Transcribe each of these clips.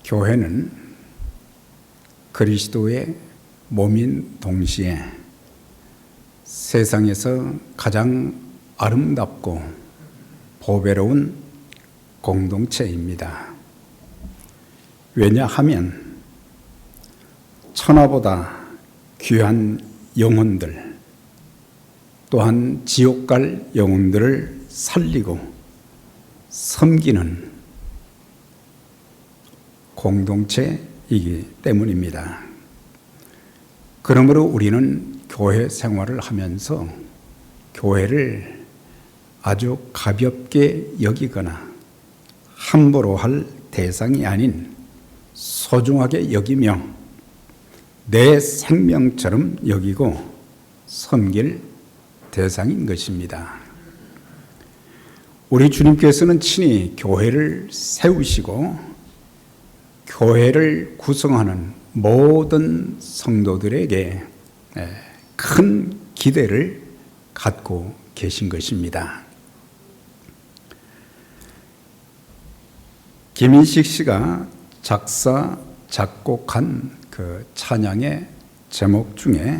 교회는 그리스도의 몸인 동시에 세상에서 가장 아름답고 보배로운 공동체입니다. 왜냐하면 천하보다 귀한 영혼들, 또한 지옥 갈 영혼들을 살리고 섬기는 공동체이기 때문입니다. 그러므로 우리는 교회 생활을 하면서 교회를 아주 가볍게 여기거나 함부로 할 대상이 아닌 소중하게 여기며 내 생명처럼 여기고 섬길 대상인 것입니다. 우리 주님께서는 친히 교회를 세우시고 교회를 구성하는 모든 성도들에게 큰 기대를 갖고 계신 것입니다. 김인식 씨가 작사, 작곡한 그 찬양의 제목 중에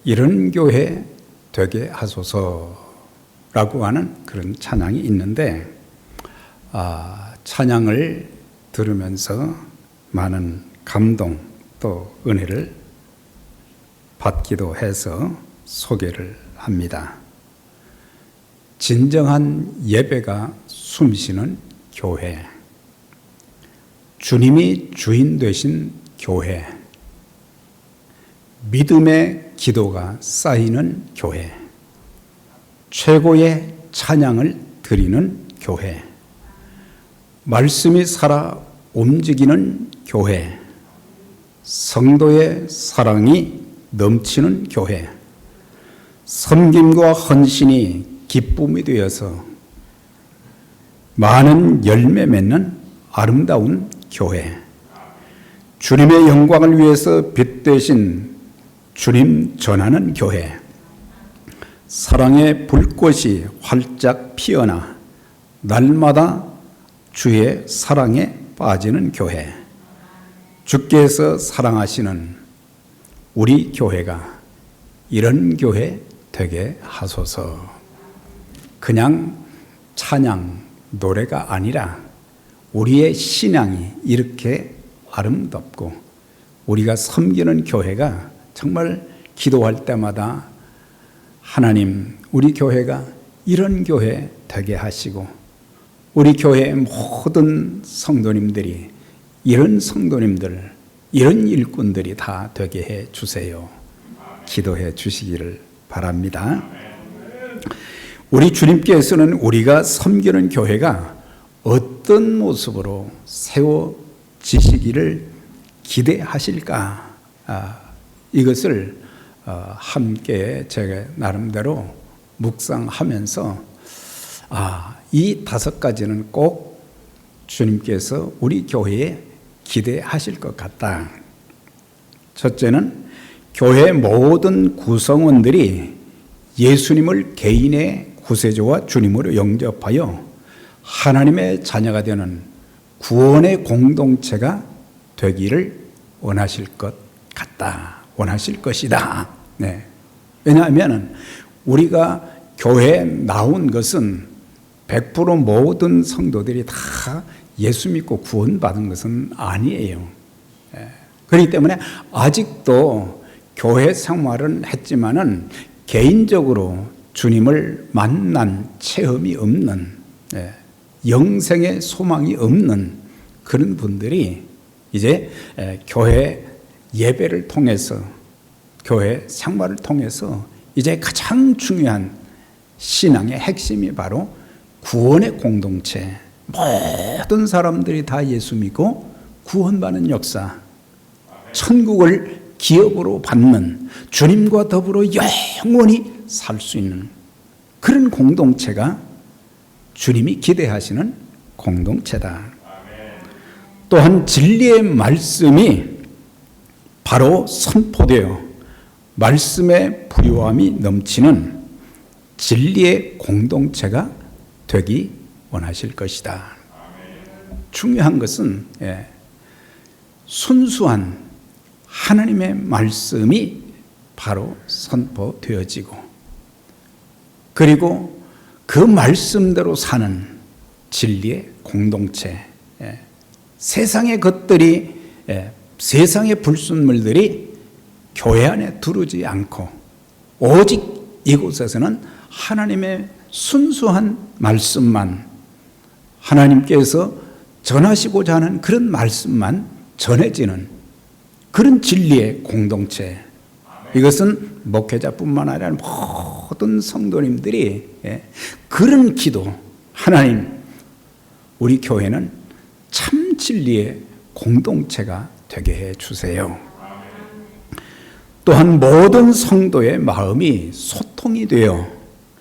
이런 교회 되게 하소서라고 하는 그런 찬양이 있는데, 찬양을 들으면서 많은 감동 또 은혜를 받기도 해서 소개를 합니다. 진정한 예배가 숨쉬는 교회, 주님이 주인 되신 교회, 믿음의 기도가 쌓이는 교회, 최고의 찬양을 드리는 교회, 말씀이 살아 움직이는 교회, 성도의 사랑이 넘치는 교회, 섬김과 헌신이 기쁨이 되어서 많은 열매 맺는 아름다운 교회, 주님의 영광을 위해서 빛 되신 주님 전하는 교회, 사랑의 불꽃이 활짝 피어나 날마다 주의 사랑에 빠지는 교회, 주께서 사랑하시는 우리 교회가 이런 교회 되게 하소서. 그냥 찬양, 노래가 아니라 우리의 신앙이 이렇게 아름답고 우리가 섬기는 교회가 정말 기도할 때마다 하나님, 우리 교회가 이런 교회 되게 하시고 우리 교회의 모든 성도님들이 이런 성도님들, 이런 일꾼들이 다 되게 해 주세요. 기도해 주시기를 바랍니다. 우리 주님께서는 우리가 섬기는 교회가 어떤 모습으로 세워지시기를 기대하실까? 이것을 함께 제가 나름대로 묵상하면서 이 5가지는 꼭 주님께서 우리 교회에 기대하실 것 같다. 첫째는 교회 모든 구성원들이 예수님을 개인의 구세주와 주님으로 영접하여 하나님의 자녀가 되는 구원의 공동체가 되기를 원하실 것 같다. 원하실 것이다. 네. 왜냐하면 우리가 교회에 나온 것은 100% 모든 성도들이 다 예수 믿고 구원받은 것은 아니에요. 그렇기 때문에 아직도 교회 생활은 했지만은 개인적으로 주님을 만난 체험이 없는, 영생의 소망이 없는 그런 분들이 이제 교회 예배를 통해서, 교회 생활을 통해서 이제 가장 중요한 신앙의 핵심이 바로 구원의 공동체, 모든 사람들이 다 예수 믿고 구원받는 역사, 천국을 기업으로 받는, 주님과 더불어 영원히 살 수 있는 그런 공동체가 주님이 기대하시는 공동체다. 또한 진리의 말씀이 바로 선포되어 말씀의 부요함이 넘치는 진리의 공동체가 되기 원하실 것이다. 중요한 것은 순수한 하나님의 말씀이 바로 선포되어지고, 그리고 그 말씀대로 사는 진리의 공동체, 세상의 것들이, 세상의 불순물들이 교회 안에 두르지 않고 오직 이곳에서는 하나님의 순수한 말씀만, 하나님께서 전하시고자 하는 그런 말씀만 전해지는 그런 진리의 공동체. 이것은 목회자뿐만 아니라 모든 성도님들이 그런 기도, 하나님, 우리 교회는 참 진리의 공동체가 되게 해 주세요. 또한 모든 성도의 마음이 소통이 되어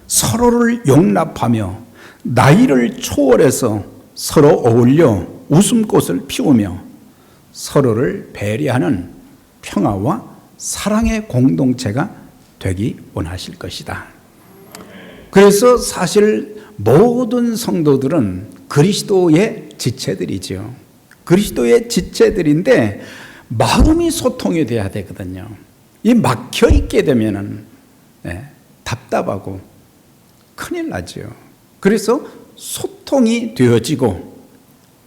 서로를 용납하며 나이를 초월해서 서로 어울려 웃음꽃을 피우며 서로를 배려하는 평화와 사랑의 공동체가 되기 원하실 것이다. 그래서 사실 모든 성도들은 그리스도의 지체들이죠. 그리스도의 지체들인데 마음이 소통이 돼야 되거든요. 이 막혀 있게 되면은 답답하고 큰일 나죠. 그래서 소통이 되어지고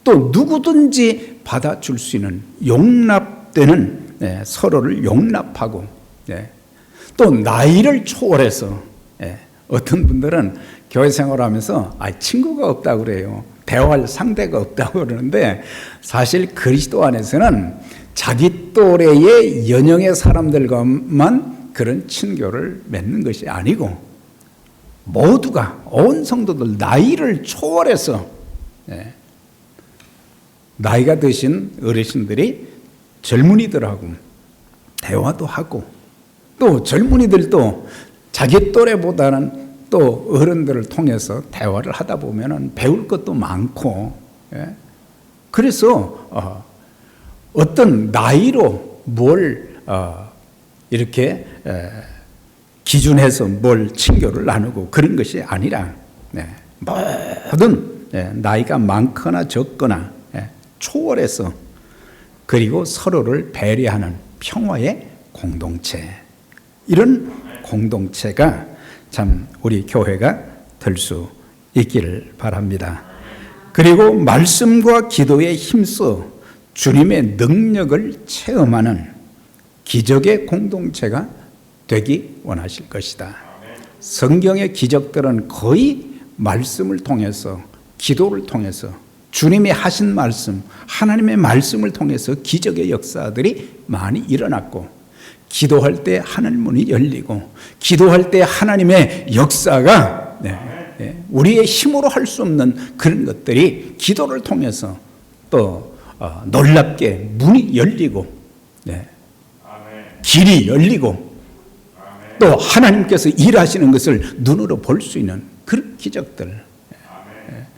또 누구든지 받아줄 수 있는 용납되는, 서로를 용납하고, 또 나이를 초월해서, 어떤 분들은 교회 생활하면서 친구가 없다고 그래요. 대화할 상대가 없다고 그러는데, 사실 그리스도 안에서는 자기 또래의 연령의 사람들과만 그런 친교를 맺는 것이 아니고 모두가, 온 성도들 나이를 초월해서, 나이가 드신 어르신들이 젊은이들하고 대화도 하고, 또 젊은이들도 자기 또래보다는 또 어른들을 통해서 대화를 하다 보면 배울 것도 많고, 그래서 어떤 나이로 뭘 이렇게 기준해서 뭘 친교를 나누고 그런 것이 아니라, 모든 나이가 많거나 적거나 초월해서, 그리고 서로를 배려하는 평화의 공동체, 이런 공동체가 참 우리 교회가 될 수 있기를 바랍니다. 그리고 말씀과 기도에 힘써 주님의 능력을 체험하는 기적의 공동체가 되기 원하실 것이다. 성경의 기적들은 거의 말씀을 통해서, 기도를 통해서, 주님이 하신 말씀, 하나님의 말씀을 통해서 기적의 역사들이 많이 일어났고, 기도할 때 하늘 문이 열리고, 기도할 때 하나님의 역사가 우리의 힘으로 할 수 없는 그런 것들이 기도를 통해서 또 놀랍게 문이 열리고, 길이 열리고, 또 하나님께서 일하시는 것을 눈으로 볼 수 있는 그런 기적들.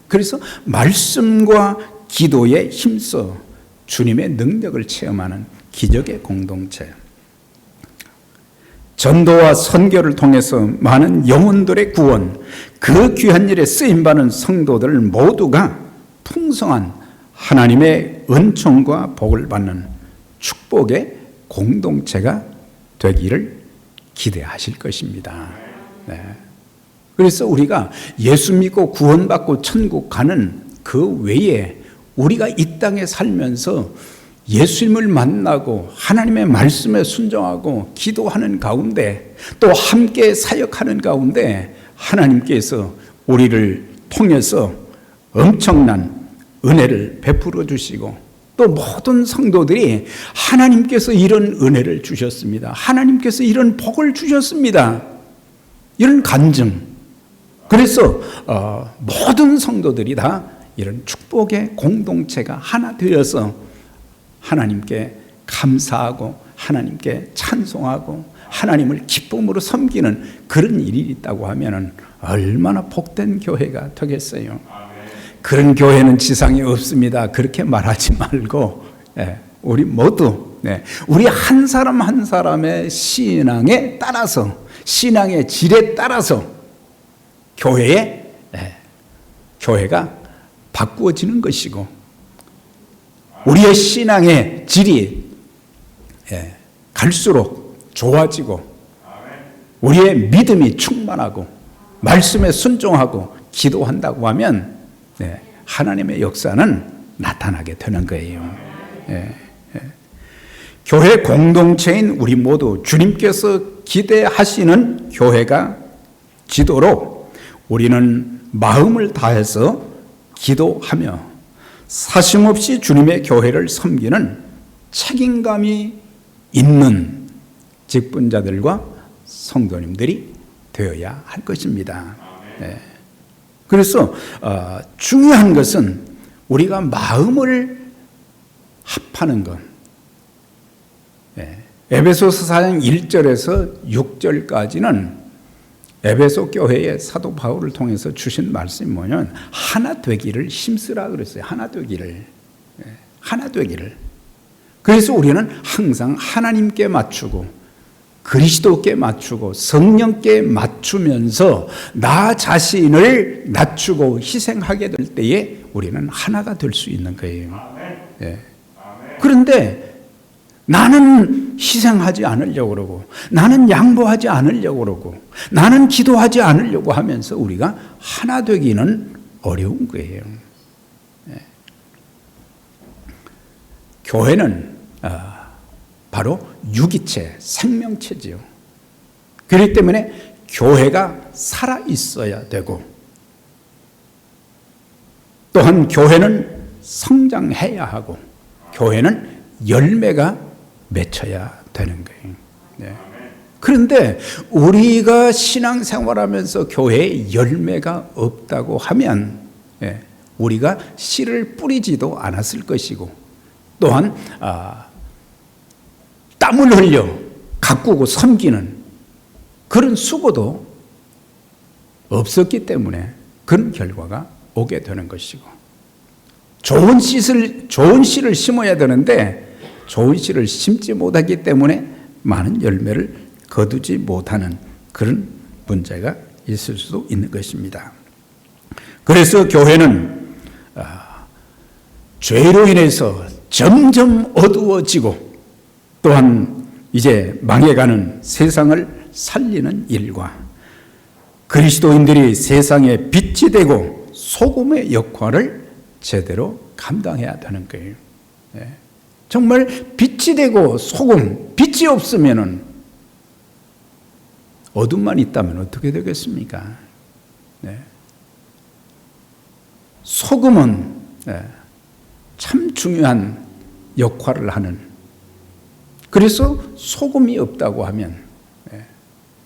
그래서 말씀과 기도에 힘써 주님의 능력을 체험하는 기적의 공동체. 전도와 선교를 통해서 많은 영혼들의 구원, 그 귀한 일에 쓰임받는 성도들 모두가 풍성한 하나님의 은총과 복을 받는 축복의 공동체가 되기를 기대하실 것입니다. 그래서 우리가 예수 믿고 구원받고 천국 가는 그 외에 우리가 이 땅에 살면서 예수님을 만나고 하나님의 말씀에 순종하고 기도하는 가운데, 또 함께 사역하는 가운데 하나님께서 우리를 통해서 엄청난 은혜를 베풀어 주시고, 또 모든 성도들이 하나님께서 이런 은혜를 주셨습니다. 하나님께서 이런 복을 주셨습니다. 이런 간증. 그래서 모든 성도들이 다 이런 축복의 공동체가 하나 되어서 하나님께 감사하고 하나님께 찬송하고 하나님을 기쁨으로 섬기는 그런 일이 있다고 하면 얼마나 복된 교회가 되겠어요. 그런 교회는 지상에 없습니다. 그렇게 말하지 말고, 우리 모두, 우리 한 사람 한 사람의 신앙에 따라서, 신앙의 질에 따라서 교회가 바꾸어지는 것이고, 우리의 신앙의 질이 갈수록 좋아지고 우리의 믿음이 충만하고 말씀에 순종하고 기도한다고 하면 하나님의 역사는 나타나게 되는 거예요. 교회 공동체인 우리 모두 주님께서 기대하시는 교회가 지도록 우리는 마음을 다해서 기도하며 사심없이 주님의 교회를 섬기는 책임감이 있는 직분자들과 성도님들이 되어야 할 것입니다. 그래서 중요한 것은 우리가 마음을 합하는 것. 에베소서 4장 1절에서 6절까지는 에베소 교회의 사도 바울을 통해서 주신 말씀이 뭐냐면 하나 되기를 힘쓰라 그랬어요. 하나 되기를. 하나 되기를. 그래서 우리는 항상 하나님께 맞추고 그리스도께 맞추고 성령께 맞추면서 나 자신을 낮추고 희생하게 될 때에 우리는 하나가 될 수 있는 거예요. 그런데 나는 희생하지 않으려고 그러고 나는 양보하지 않으려고 그러고 나는 기도하지 않으려고 하면서 우리가 하나 되기는 어려운 거예요. 교회는 바로 유기체, 생명체지요. 그렇기 때문에 교회가 살아 있어야 되고 또한 교회는 성장해야 하고 교회는 열매가 맺혀야 되는 거예요. 그런데 우리가 신앙생활하면서 교회에 열매가 없다고 하면 우리가 씨를 뿌리지도 않았을 것이고 또한 땀을 흘려 가꾸고 섬기는 그런 수고도 없었기 때문에 그런 결과가 오게 되는 것이고 좋은 씨를 심어야 되는데 좋은 씨를 심지 못하기 때문에 많은 열매를 거두지 못하는 그런 문제가 있을 수도 있는 것입니다. 그래서 교회는 죄로 인해서 점점 어두워지고 또한 이제 망해가는 세상을 살리는 일과 그리스도인들이 세상에 빛이 되고 소금의 역할을 제대로 감당해야 되는 거예요. 정말 빛이 되고 소금, 빛이 없으면은 어둠만 있다면 어떻게 되겠습니까? 소금은 참 중요한 역할을 하는 그래서 소금이 없다고 하면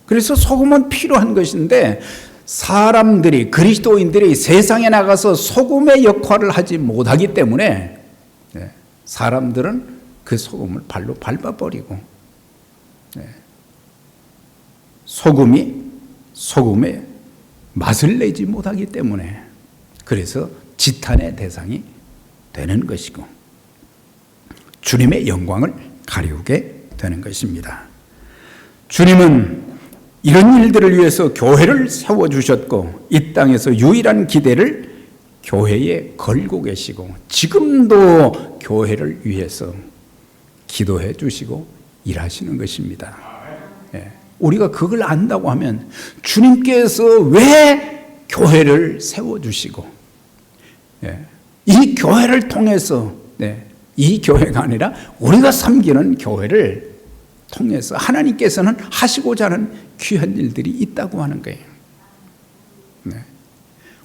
그래서 소금은 필요한 것인데 사람들이 그리스도인들이 세상에 나가서 소금의 역할을 하지 못하기 때문에 사람들은 그 소금을 발로 밟아버리고 소금의 맛을 내지 못하기 때문에 그래서 지탄의 대상이 되는 것이고 주님의 영광을 가리우게 되는 것입니다. 주님은 이런 일들을 위해서 교회를 세워주셨고 이 땅에서 유일한 기대를 교회에 걸고 계시고 지금도 교회를 위해서 기도해 주시고 일하시는 것입니다. 우리가 그걸 안다고 하면 주님께서 왜 교회를 세워주시고 이 교회를 통해서 이 교회가 아니라 우리가 섬기는 교회를 통해서 하나님께서는 하시고자 하는 귀한 일들이 있다고 하는 거예요.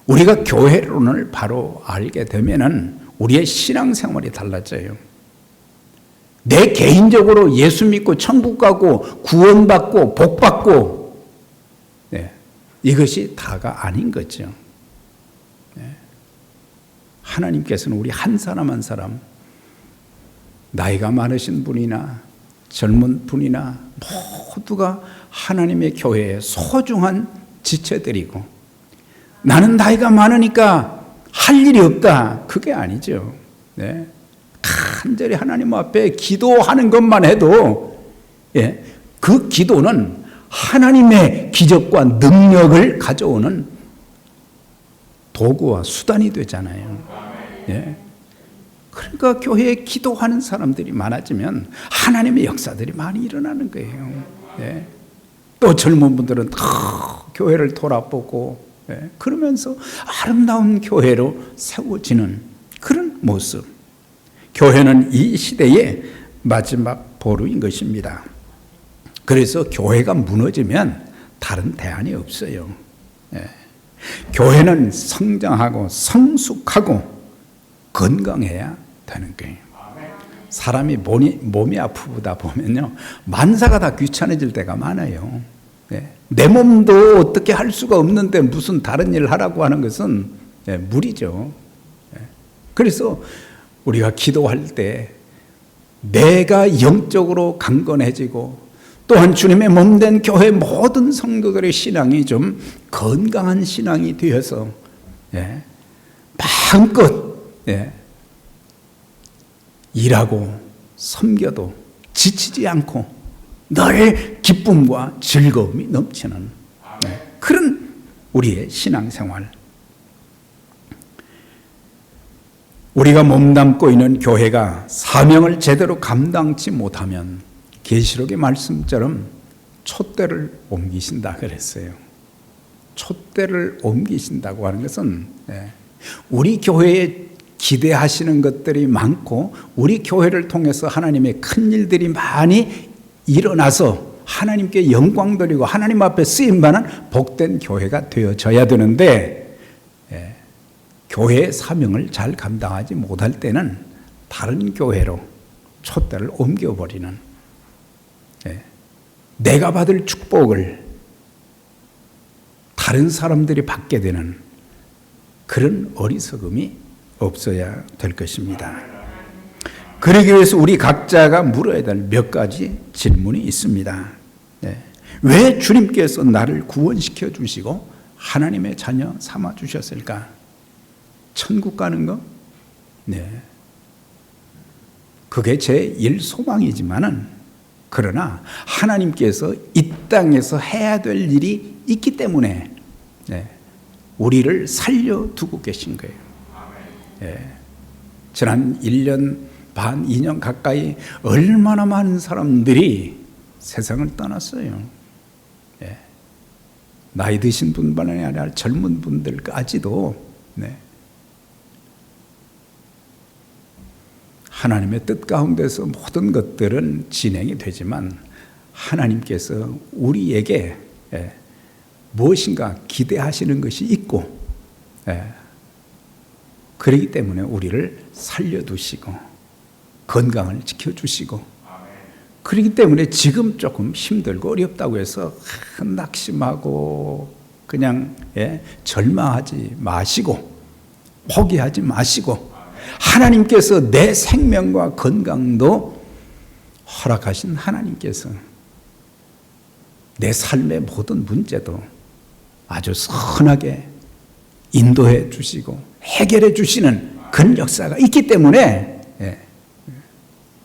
우리가 교회론을 바로 알게 되면은 우리의 신앙생활이 달라져요. 내 개인적으로 예수 믿고 천국 가고 구원받고 복받고 이것이 다가 아닌 거죠. 하나님께서는 우리 한 사람 한 사람 나이가 많으신 분이나 젊은 분이나 모두가 하나님의 교회의 소중한 지체들이고 나는 나이가 많으니까 할 일이 없다. 그게 아니죠. 간절히 하나님 앞에 기도하는 것만 해도 그 기도는 하나님의 기적과 능력을 가져오는 도구와 수단이 되잖아요. 그러니까 교회에 기도하는 사람들이 많아지면 하나님의 역사들이 많이 일어나는 거예요. 예. 또 젊은 분들은 교회를 돌아보고 그러면서 아름다운 교회로 세워지는 그런 모습. 교회는 이 시대의 마지막 보루인 것입니다. 그래서 교회가 무너지면 다른 대안이 없어요. 교회는 성장하고 성숙하고 건강해야 되는 거예요. 사람이 몸이 아프다 보면요, 만사가 다 귀찮아질 때가 많아요. 내 몸도 어떻게 할 수가 없는데 무슨 다른 일을 하라고 하는 것은 무리죠. 그래서 우리가 기도할 때 내가 영적으로 강건해지고 또한 주님의 몸된 교회 모든 성도들의 신앙이 좀 건강한 신앙이 되어서 마음껏 일하고 섬겨도 지치지 않고 늘 기쁨과 즐거움이 넘치는 그런 우리의 신앙생활. 우리가 몸담고 있는 교회가 사명을 제대로 감당치 못하면 계시록의 말씀처럼 촛대를 옮기신다 그랬어요. 촛대를 옮기신다고 하는 것은 우리 교회에 기대하시는 것들이 많고 우리 교회를 통해서 하나님의 큰 일들이 많이 일어나서 하나님께 영광 돌리고 하나님 앞에 쓰임받는 복된 교회가 되어져야 되는데 교회의 사명을 잘 감당하지 못할 때는 다른 교회로 촛대를 옮겨버리는, 내가 받을 축복을 다른 사람들이 받게 되는 그런 어리석음이 없어야 될 것입니다. 그러기 위해서 우리 각자가 물어야 될 몇 가지 질문이 있습니다. 왜 주님께서 나를 구원시켜 주시고 하나님의 자녀 삼아 주셨을까? 천국 가는 거? 그게 제 1소망이지만은 그러나 하나님께서 이 땅에서 해야 될 일이 있기 때문에 우리를 살려두고 계신 거예요. 지난 1년 반, 2년 가까이 얼마나 많은 사람들이 세상을 떠났어요. 나이 드신 분만이 아니라 젊은 분들까지도 하나님의 뜻 가운데서 모든 것들은 진행이 되지만 하나님께서 우리에게 무엇인가 기대하시는 것이 있고 그렇기 때문에 우리를 살려두시고 건강을 지켜주시고 그렇기 때문에 지금 조금 힘들고 어렵다고 해서 낙심하고 그냥 절망하지 마시고 포기하지 마시고 하나님께서 내 생명과 건강도 허락하신 하나님께서 내 삶의 모든 문제도 아주 선하게 인도해 주시고 해결해 주시는 그런 역사가 있기 때문에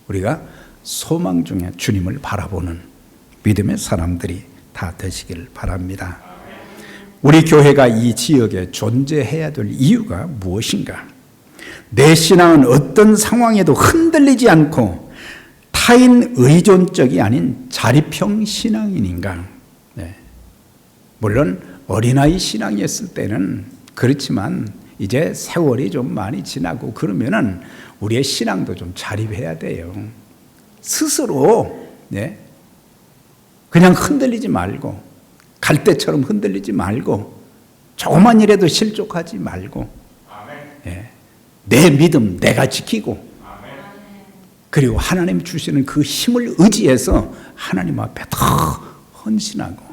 우리가 소망 중에 주님을 바라보는 믿음의 사람들이 다 되시길 바랍니다. 우리 교회가 이 지역에 존재해야 될 이유가 무엇인가? 내 신앙은 어떤 상황에도 흔들리지 않고 타인 의존적이 아닌 자립형 신앙인인가? 물론 어린아이 신앙이었을 때는 그렇지만 이제 세월이 좀 많이 지나고 그러면은 우리의 신앙도 좀 자립해야 돼요. 스스로 그냥 흔들리지 말고 갈대처럼 흔들리지 말고 조그만 일에도 실족하지 말고 내 믿음 내가 지키고 그리고 하나님 주시는 그 힘을 의지해서 하나님 앞에 더 헌신하고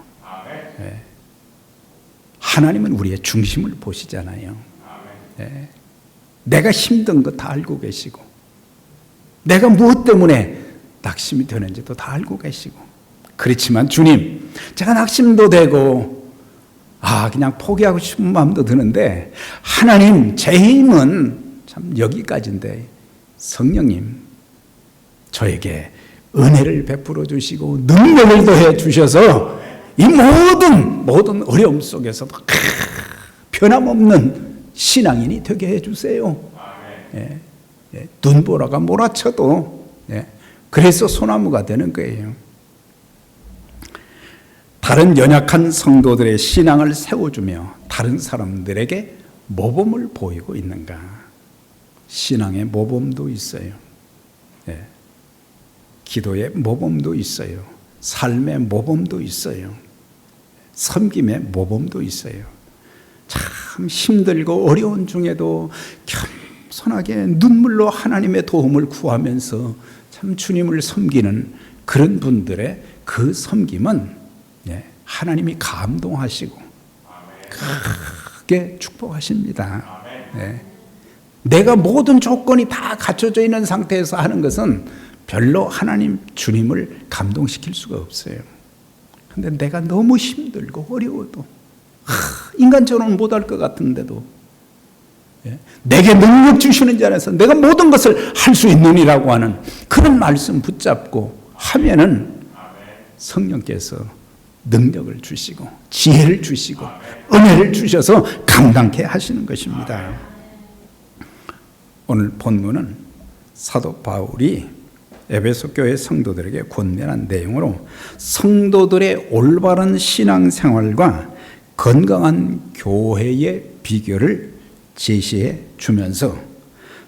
하나님은 우리의 중심을 보시잖아요. 내가 힘든 거 다 알고 계시고 내가 무엇 때문에 낙심이 되는지도 다 알고 계시고 그렇지만 주님 제가 낙심도 되고 그냥 포기하고 싶은 마음도 드는데 하나님 제 힘은 참 여기까지인데 성령님 저에게 은혜를 베풀어 주시고 능력을 더해 주셔서 이 모든 어려움 속에서도 변함없는 신앙인이 되게 해 주세요. 눈보라가 몰아쳐도 그래서 소나무가 되는 거예요. 다른 연약한 성도들의 신앙을 세워주며 다른 사람들에게 모범을 보이고 있는가? 신앙의 모범도 있어요. 기도의 모범도 있어요. 삶의 모범도 있어요. 섬김의 모범도 있어요. 참 힘들고 어려운 중에도 겸손하게 눈물로 하나님의 도움을 구하면서 참 주님을 섬기는 그런 분들의 그 섬김은 하나님이 감동하시고 크게 축복하십니다. 내가 모든 조건이 다 갖춰져 있는 상태에서 하는 것은 별로 하나님 주님을 감동시킬 수가 없어요. 근데 내가 너무 힘들고 어려워도 인간적으로는 못할 것 같은데도 내게 능력 주시는 자 안에서 내가 모든 것을 할 수 있느니라고 하는 그런 말씀 붙잡고 하면은 성령께서 능력을 주시고 지혜를 주시고 은혜를 주셔서 감당케 하시는 것입니다. 오늘 본문은 사도 바울이 에베소 교회 성도들에게 권면한 내용으로 성도들의 올바른 신앙생활과 건강한 교회의 비결을 제시해 주면서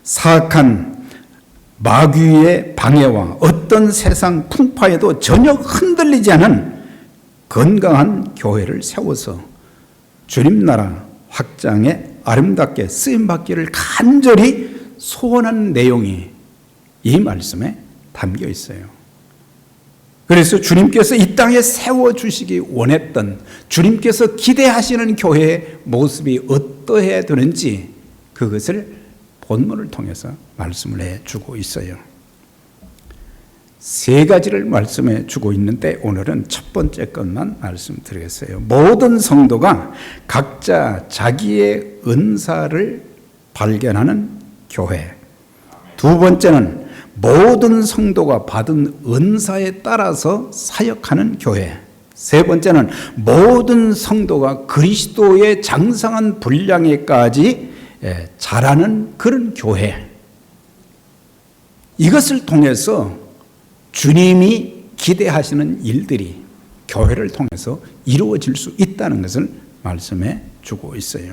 사악한 마귀의 방해와 어떤 세상 풍파에도 전혀 흔들리지 않은 건강한 교회를 세워서 주님 나라 확장에 아름답게 쓰임받기를 간절히 소원하는 내용이 이 말씀에 담겨 있어요. 그래서 주님께서 이 땅에 세워주시기 원했던 주님께서 기대하시는 교회의 모습이 어떠해야 되는지 그것을 본문을 통해서 말씀을 해주고 있어요. 세 가지를 말씀해 주고 있는데 오늘은 첫 번째 것만 말씀드리겠어요. 모든 성도가 각자 자기의 은사를 발견하는 교회. 두 번째는 모든 성도가 받은 은사에 따라서 사역하는 교회. 세 번째는 모든 성도가 그리스도의 장성한 분량에까지 자라는 그런 교회. 이것을 통해서 주님이 기대하시는 일들이 교회를 통해서 이루어질 수 있다는 것을 말씀해 주고 있어요.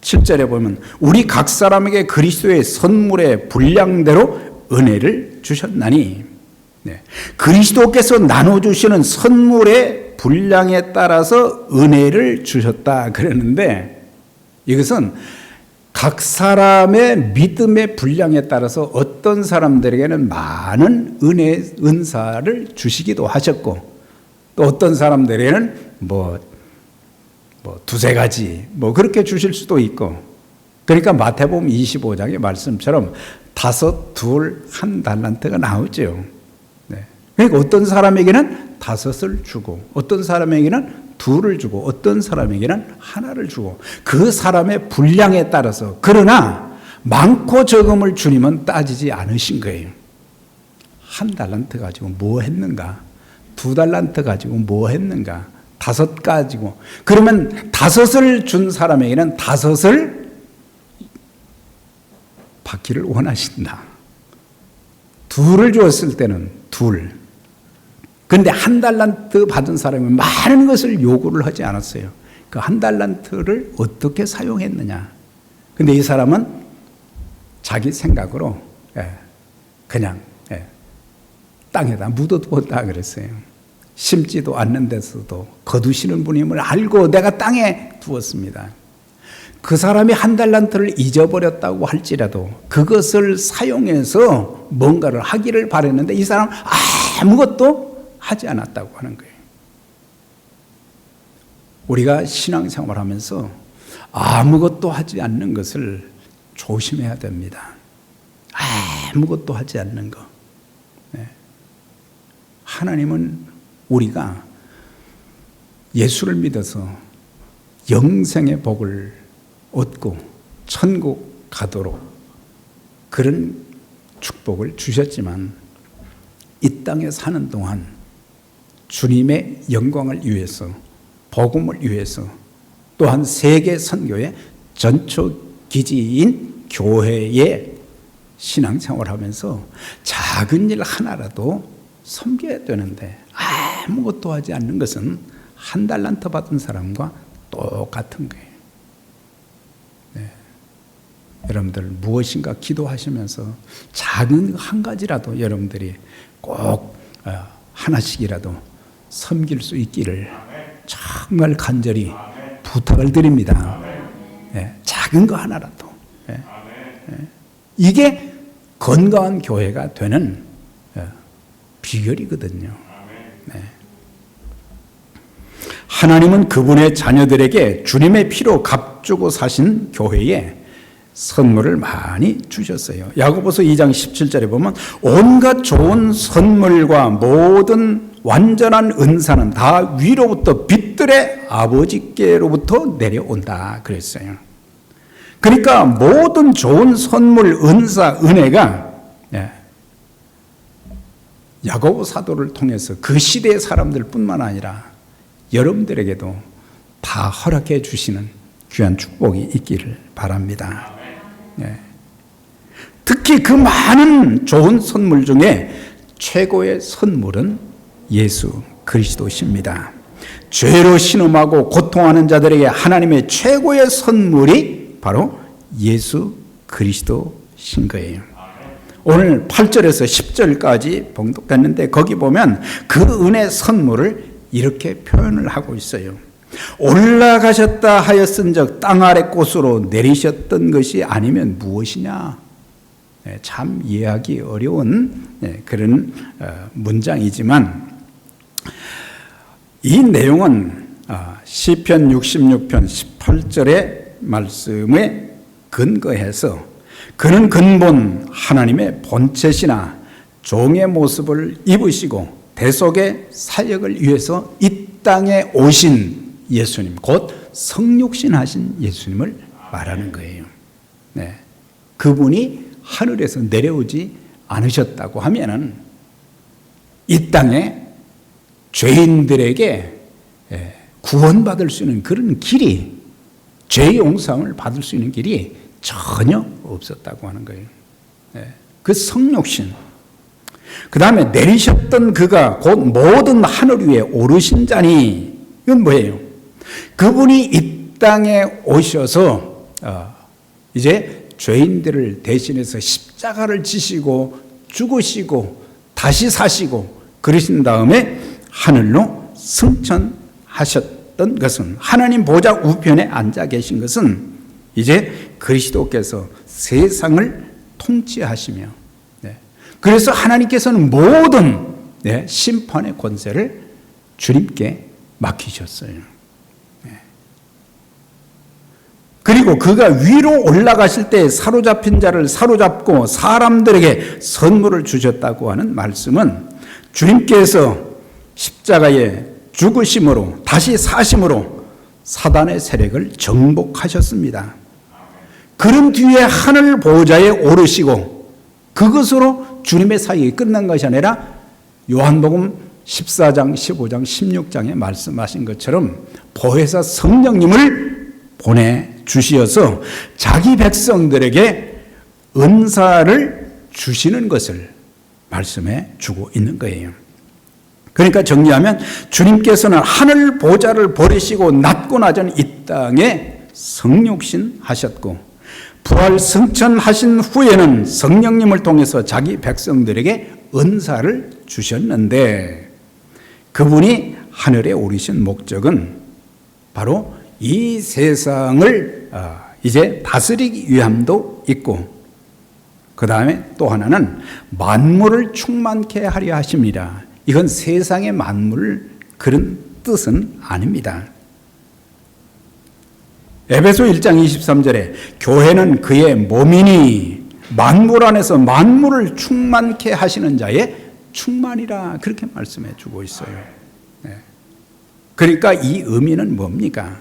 7절에 보면 우리 각 사람에게 그리스도의 선물의 분량대로 은혜를 주셨나니 그리스도께서 나눠주시는 선물의 분량에 따라서 은혜를 주셨다 그랬는데 이것은 각 사람의 믿음의 분량에 따라서 어떤 사람들에게는 많은 은사를 주시기도 하셨고 또 어떤 사람들에게는 두세 가지 그렇게 주실 수도 있고 그러니까 마태복음 25장의 말씀처럼 5, 2, 1 달란트가 나오죠. 그러니까 어떤 사람에게는 5을 주고 어떤 사람에게는 2를 주고 어떤 사람에게는 1를 주고 그 사람의 분량에 따라서 그러나 많고 적음을 주님은 따지지 않으신 거예요. 1 달란트 가지고 뭐 했는가 2 달란트 가지고 뭐 했는가 5 가지고 그러면 5을 준 사람에게는 5을 받기를 원하신다. 2를 주었을 때는 2. 근데 1 달란트 받은 사람이 많은 것을 요구를 하지 않았어요. 그 1 달란트를 어떻게 사용했느냐. 근데 이 사람은 자기 생각으로 그냥 땅에다 묻어두었다 그랬어요. 심지도 않는 데서도 거두시는 분임을 알고 내가 땅에 두었습니다. 그 사람이 1 달란트를 잊어버렸다고 할지라도 그것을 사용해서 뭔가를 하기를 바랬는데 이 사람 아무것도 하지 않았다고 하는 거예요. 우리가 신앙생활을 하면서 아무것도 하지 않는 것을 조심해야 됩니다. 아무것도 하지 않는 거. 하나님은 우리가 예수를 믿어서 영생의 복을 얻고 천국 가도록 그런 축복을 주셨지만 이 땅에 사는 동안 주님의 영광을 위해서 복음을 위해서 또한 세계 선교의 전초 기지인 교회의 신앙생활하면서 작은 일 하나라도 섬겨야 되는데 아무것도 하지 않는 것은 한 달란트 받은 사람과 똑같은 거예요. 네. 여러분들 무엇인가 기도하시면서 작은 한 가지라도 여러분들이 꼭 하나씩이라도 섬길 수 있기를 정말 간절히 부탁을 드립니다. 네. 작은 거 하나라도. 네. 네. 이게 건강한 교회가 되는 비결이거든요. 네. 하나님은 그분의 자녀들에게 주님의 피로 값주고 사신 교회에 선물을 많이 주셨어요. 야고보서 2장 17절에 보면 온갖 좋은 선물과 모든 완전한 은사는 다 위로부터 빛들의 아버지께로부터 내려온다 그랬어요. 그러니까 모든 좋은 선물, 은사, 은혜가 야고보 사도를 통해서 그 시대의 사람들 뿐만 아니라 여러분들에게도 다 허락해 주시는 귀한 축복이 있기를 바랍니다. 특히 그 많은 좋은 선물 중에 최고의 선물은 예수 그리스도십니다. 죄로 신음하고 고통하는 자들에게 하나님의 최고의 선물이 바로 예수 그리스도신 거예요. 오늘 8절에서 10절까지 봉독했는데 거기 보면 그 은혜 선물을 이렇게 표현을 하고 있어요. 올라가셨다 하였은즉 땅 아래 곳으로 내리셨던 것이 아니면 무엇이냐? 참 이해하기 어려운 그런 문장이지만 이 내용은 시편 66편 18절의 말씀에 근거해서 그는 근본 하나님의 본체시나 종의 모습을 입으시고 대속의 사역을 위해서 이 땅에 오신 예수님, 곧 성육신 하신 예수님을 말하는 거예요. 네. 그분이 하늘에서 내려오지 않으셨다고 하면은 이 땅에 죄인들에게 구원받을 수 있는 그런 길이, 죄 용서함을 받을 수 있는 길이 전혀 없었다고 하는 거예요. 그 성육신. 그 다음에 내리셨던 그가 곧 모든 하늘 위에 오르신 자니, 이건 뭐예요? 그분이 이 땅에 오셔서 이제 죄인들을 대신해서 십자가를 지시고 죽으시고 다시 사시고 그러신 다음에 하늘로 승천하셨던 것은, 하나님 보좌 우편에 앉아 계신 것은 이제 그리스도께서 세상을 통치하시며, 그래서 하나님께서는 모든 심판의 권세를 주님께 맡기셨어요. 그리고 그가 위로 올라가실 때 사로잡힌 자를 사로잡고 사람들에게 선물을 주셨다고 하는 말씀은 주님께서 십자가에 죽으심으로 다시 사심으로 사단의 세력을 정복하셨습니다. 그런 뒤에 하늘 보좌에 오르시고 그것으로 주님의 사역이 끝난 것이 아니라 요한복음 14장, 15장, 16장에 말씀하신 것처럼 보혜사 성령님을 보내주시어서 자기 백성들에게 은사를 주시는 것을 말씀해 주고 있는 거예요. 그러니까 정리하면 주님께서는 하늘 보좌를 버리시고 낮고 낮은 이 땅에 성육신 하셨고 부활 승천하신 후에는 성령님을 통해서 자기 백성들에게 은사를 주셨는데 그분이 하늘에 오르신 목적은 바로 이 세상을 이제 다스리기 위함도 있고 그 다음에 또 하나는 만물을 충만케 하려 하십니다. 이건 세상의 만물 그런 뜻은 아닙니다. 에베소 1장 23절에 교회는 그의 몸이니 만물 안에서 만물을 충만케 하시는 자의 충만이라 그렇게 말씀해 주고 있어요. 그러니까 이 의미는 뭡니까?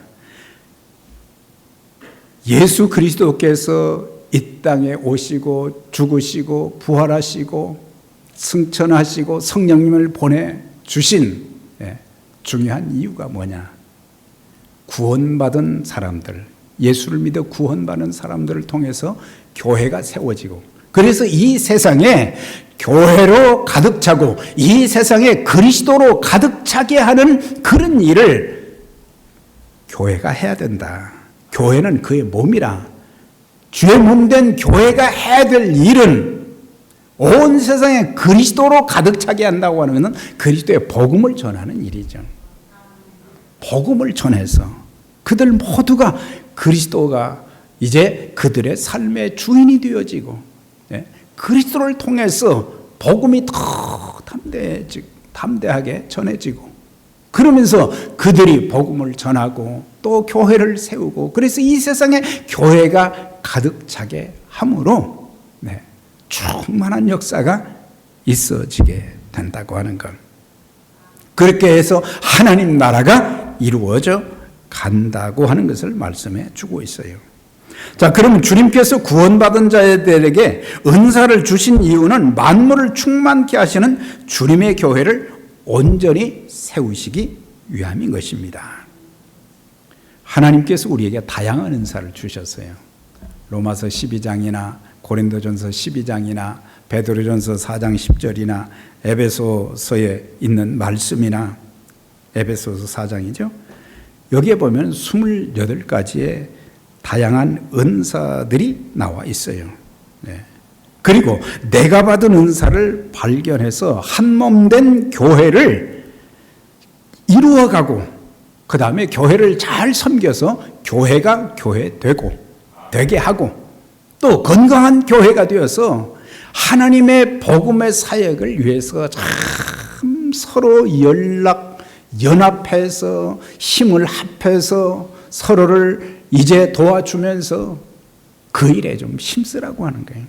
예수 그리스도께서 이 땅에 오시고 죽으시고 부활하시고 승천하시고 성령님을 보내주신 중요한 이유가 뭐냐? 구원받은 사람들, 예수를 믿어 구원받은 사람들을 통해서 교회가 세워지고 그래서 이 세상에 교회로 가득 차고 이 세상에 그리스도로 가득 차게 하는 그런 일을 교회가 해야 된다. 교회는 그의 몸이라. 주의 몸된 교회가 해야 될 일은 온 세상에 그리스도로 가득 차게 한다고 하는 것은 그리스도의 복음을 전하는 일이죠. 복음을 전해서 그들 모두가 그리스도가 이제 그들의 삶의 주인이 되어지고 그리스도를 통해서 복음이 더 담대하게 전해지고 그러면서 그들이 복음을 전하고 또 교회를 세우고 그래서 이 세상에 교회가 가득 차게 함으로 충만한 역사가 있어지게 된다고 하는 것. 그렇게 해서 하나님 나라가 이루어져 간다고 하는 것을 말씀해 주고 있어요. 자, 그러면 주님께서 구원받은 자들에게 은사를 주신 이유는 만물을 충만케 하시는 주님의 교회를 온전히 세우시기 위함인 것입니다. 하나님께서 우리에게 다양한 은사를 주셨어요. 로마서 12장이나 고린도전서 12장이나 베드로전서 4장 10절이나 에베소서에 있는 말씀이나 에베소서 4장이죠. 여기에 보면 28가지의 다양한 은사들이 나와 있어요. 그리고 내가 받은 은사를 발견해서 한몸된 교회를 이루어가고 그 다음에 교회를 잘 섬겨서 교회가 되게 하고 또 건강한 교회가 되어서 하나님의 복음의 사역을 위해서 참 서로 연합해서 힘을 합해서 서로를 이제 도와주면서 그 일에 좀 힘쓰라고 하는 거예요.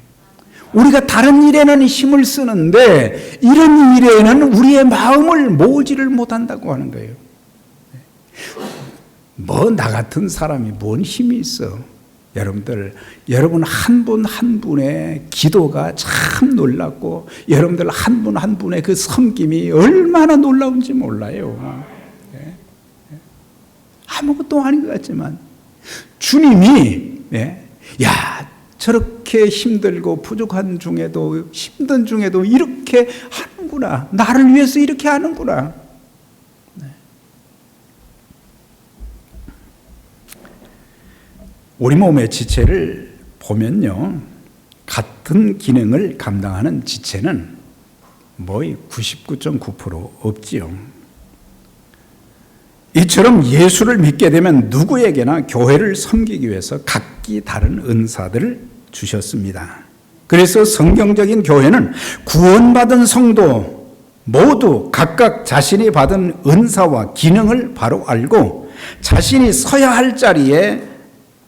우리가 다른 일에는 힘을 쓰는데 이런 일에는 우리의 마음을 모으지를 못한다고 하는 거예요. 뭐 나 같은 사람이 뭔 힘이 있어. 여러분 한 분 한 분의 기도가 참 놀랍고 여러분들 한 분 한 분의 그 섬김이 얼마나 놀라운지 몰라요. 아무것도 아닌 것 같지만 주님이 저렇게 힘들고 부족한 중에도 힘든 중에도 이렇게 하는구나. 나를 위해서 이렇게 하는구나. 우리 몸의 지체를 보면요, 같은 기능을 감당하는 지체는 뭐 99.9% 없지요. 이처럼 예수를 믿게 되면 누구에게나 교회를 섬기기 위해서 각기 다른 은사들을 주셨습니다. 그래서 성경적인 교회는 구원받은 성도 모두 각각 자신이 받은 은사와 기능을 바로 알고 자신이 서야 할 자리에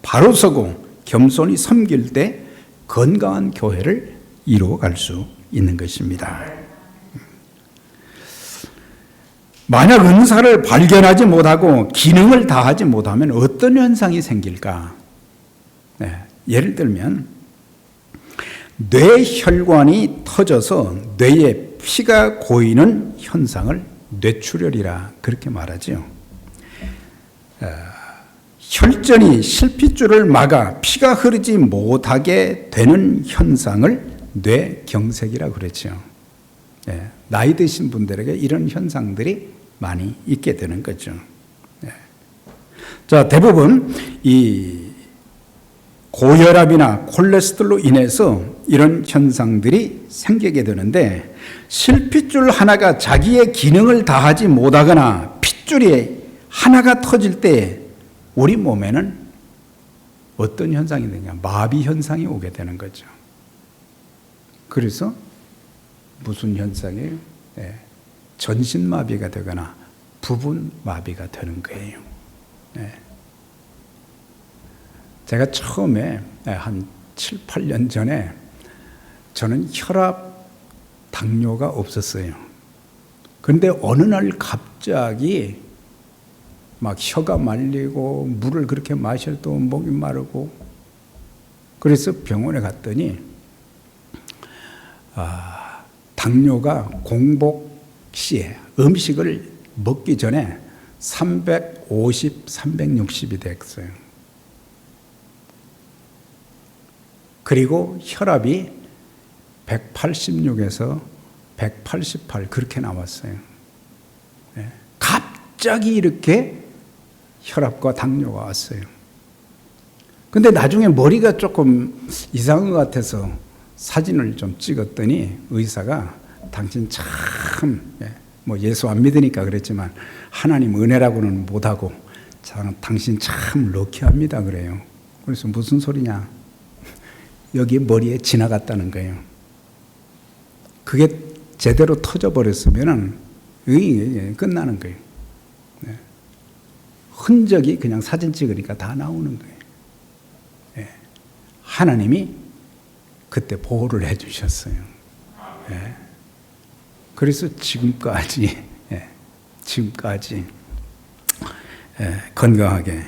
바로 서고 겸손히 섬길 때 건강한 교회를 이루어갈 수 있는 것입니다. 만약 은사를 발견하지 못하고 기능을 다하지 못하면 어떤 현상이 생길까? 예를 들면 뇌혈관이 터져서 뇌에 피가 고이는 현상을 뇌출혈이라 그렇게 말하죠. 혈전이 실핏줄을 막아 피가 흐르지 못하게 되는 현상을 뇌경색이라고 그랬죠. 나이 드신 분들에게 이런 현상들이 많이 있게 되는 거죠. 자, 대부분 이 고혈압이나 콜레스테롤로 인해서 이런 현상들이 생기게 되는데 실핏줄 하나가 자기의 기능을 다하지 못하거나 핏줄이 하나가 터질 때 우리 몸에는 어떤 현상이 되냐? 마비 현상이 오게 되는 거죠. 그래서 무슨 현상이에요? 전신마비가 되거나 부분마비가 되는 거예요. 제가 처음에 한 7, 8년 전에 저는 혈압, 당뇨가 없었어요. 그런데 어느 날 갑자기 막 혀가 말리고 물을 그렇게 마셔도 목이 마르고 그래서 병원에 갔더니 당뇨가 공복 시에 음식을 먹기 전에 350, 360이 됐어요. 그리고 혈압이 186에서 188 그렇게 나왔어요. 갑자기 이렇게 혈압과 당뇨가 왔어요. 근데 나중에 머리가 조금 이상한 것 같아서 사진을 좀 찍었더니 의사가 당신 참, 뭐 예수 안 믿으니까 그랬지만 하나님 은혜라고는 못하고 당신 참 럭키합니다 그래요. 그래서 무슨 소리냐? 여기 머리에 지나갔다는 거예요. 그게 제대로 터져버렸으면 끝나는 거예요. 흔적이 그냥 사진 찍으니까 다 나오는 거예요. 하나님이 그때 보호를 해주셨어요. 그래서 지금까지 건강하게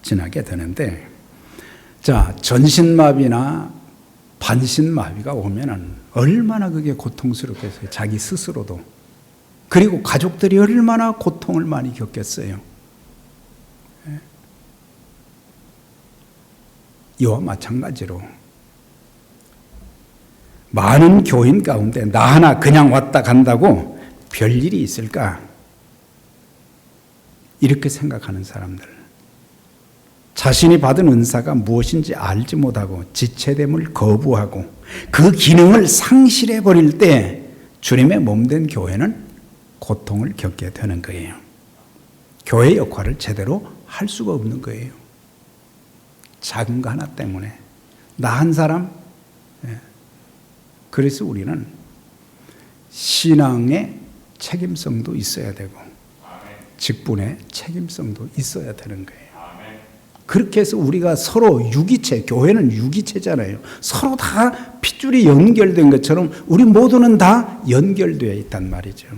지나게 되는데, 자, 전신마비나 반신마비가 오면은 얼마나 그게 고통스럽겠어요. 자기 스스로도. 그리고 가족들이 얼마나 고통을 많이 겪겠어요. 이와 마찬가지로 많은 교인 가운데 나 하나 그냥 왔다 간다고 별일이 있을까? 이렇게 생각하는 사람들. 자신이 받은 은사가 무엇인지 알지 못하고 지체됨을 거부하고 그 기능을 상실해 버릴 때 주님의 몸된 교회는 고통을 겪게 되는 거예요. 교회 역할을 제대로 할 수가 없는 거예요. 작은 거 하나 때문에. 나 한 사람. 그래서 우리는 신앙의 책임성도 있어야 되고 직분의 책임성도 있어야 되는 거예요. 그렇게 해서 우리가 서로 유기체, 교회는 유기체잖아요. 서로 다 핏줄이 연결된 것처럼 우리 모두는 다 연결되어 있단 말이죠.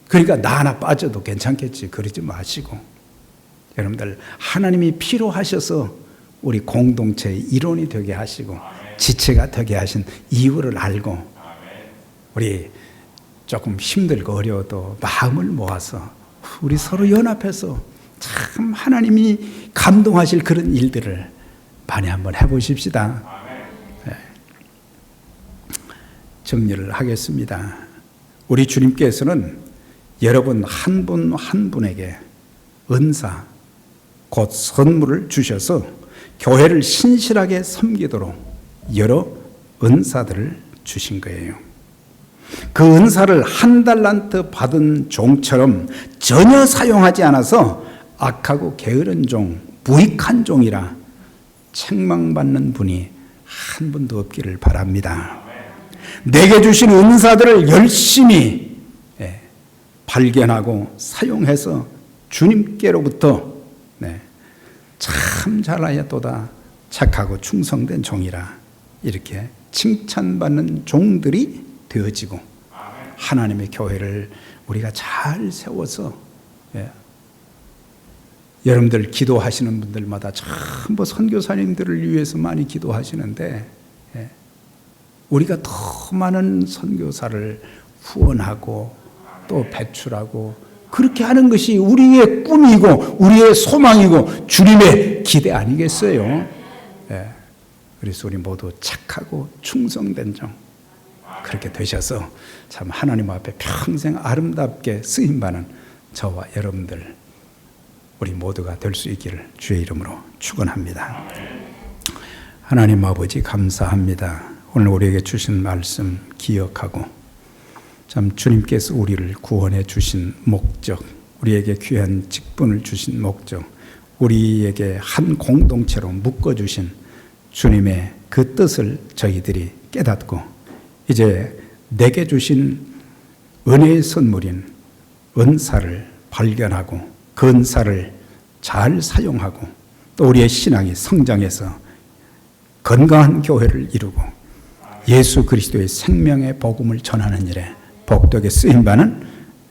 그러니까 나 하나 빠져도 괜찮겠지 그러지 마시고, 여러분들 하나님이 필요하셔서 우리 공동체의 일원이 되게 하시고 지체가 되게 하신 이유를 알고 우리 조금 힘들고 어려워도 마음을 모아서 우리 서로 연합해서 참 하나님이 감동하실 그런 일들을 많이 한번 해보십시다. 정리를 하겠습니다. 우리 주님께서는 여러분 한 분 한 분에게 은사, 곧 선물을 주셔서 교회를 신실하게 섬기도록 여러 은사들을 주신 거예요. 그 은사를 한 달란트 받은 종처럼 전혀 사용하지 않아서 악하고 게으른 종, 무익한 종이라 책망받는 분이 한 분도 없기를 바랍니다. 내게 주신 은사들을 열심히 발견하고 사용해서 주님께로부터 참 잘하였도다, 착하고 충성된 종이라 이렇게 칭찬받는 종들이 되어지고 하나님의 교회를 우리가 잘 세워서 여러분들 기도하시는 분들마다 전부 선교사님들을 위해서 많이 기도하시는데 우리가 더 많은 선교사를 후원하고 또 배출하고 그렇게 하는 것이 우리의 꿈이고 우리의 소망이고 주님의 기대 아니겠어요? 그래서 우리 모두 착하고 충성된 종 그렇게 되셔서 참 하나님 앞에 평생 아름답게 쓰임받는 저와 여러분들 우리 모두가 될 수 있기를 주의 이름으로 축원합니다. 하나님 아버지 감사합니다. 오늘 우리에게 주신 말씀 기억하고 참 주님께서 우리를 구원해 주신 목적, 우리에게 귀한 직분을 주신 목적, 우리에게 한 공동체로 묶어주신 주님의 그 뜻을 저희들이 깨닫고 이제 내게 주신 은혜의 선물인 은사를 발견하고 그 은사를 잘 사용하고 또 우리의 신앙이 성장해서 건강한 교회를 이루고 예수 그리스도의 생명의 복음을 전하는 일에 복되게 쓰임받는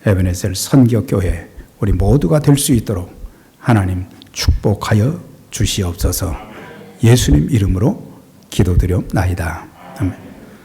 에베네셀 선교교회 우리 모두가 될 수 있도록 하나님 축복하여 주시옵소서. 예수님 이름으로 기도드려옵나이다.